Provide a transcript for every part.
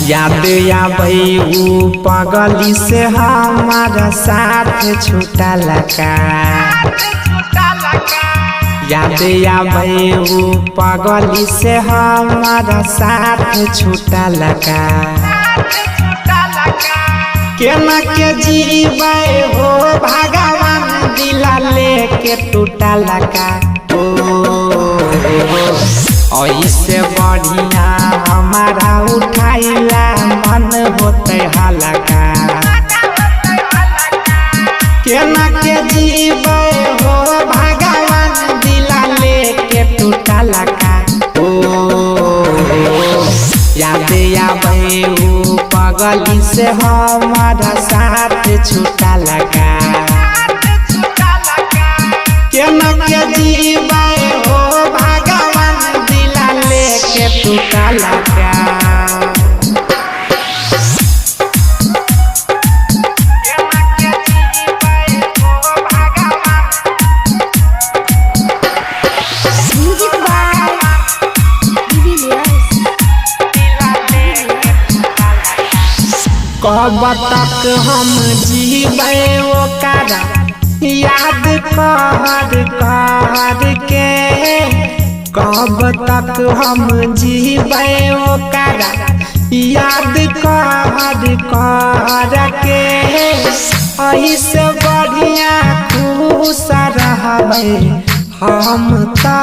याद आबई ऊ पगली से हमारा साथ छूटा लगा। याद आबई ऊ पगली से हमारा साथ छूटा लगा। केना के जीवे हो भगवान दिला लेके टूटा लगा। ऐसे बढ़िया हमारा उठाइला मन होते हलका। केना के जीवे हो भगवान दिला लेके टूटा लगा। याद आबे ऊ पगली से हमारा साथ छूटा लगा। केना के जीवे हो भगवान दिला लेके टूटा लगा। कब तक हम जीवे ओकरा याद कर के। कब तक हम जीवे ओकरा याद कर के। ऐसे बढ़िया खुश रहबे हम तो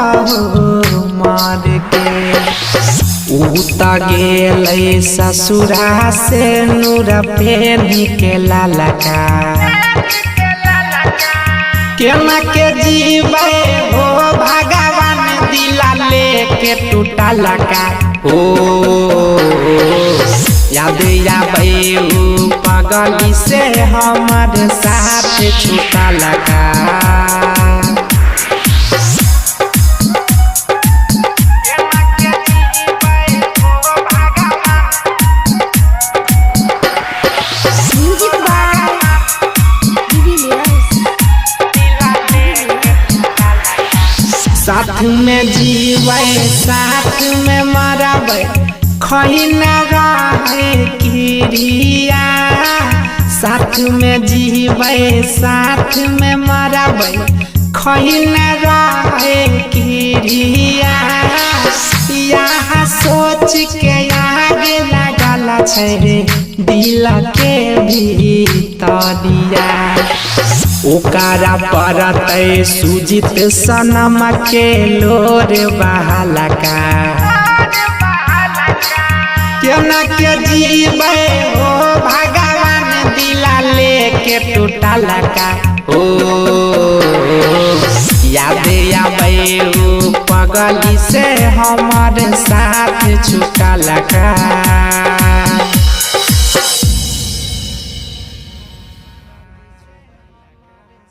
मर के। उता गेलै ससुरा से नूर पे निकला लगा। केना के जीवे हो भगवान दिला लेके टूटा लगा। याद आबे ऊ पगली से हमारे साथ छूटा लगा। साथ में जीवे साथ में मरबे खैना रहे क्रिया। साथ में जीवे साथ में मरबे खैना रहे क्रिया। यहाँ सोच के आगे लगल छै दिल के भीतरिया। ओकरा परते सुजित सनम के लोर बहलका। केना के जीवे हो भगवान दिला लेके टूटा लगा। याद आबे ऊ पगली से हमारे साथ छूटा लगा।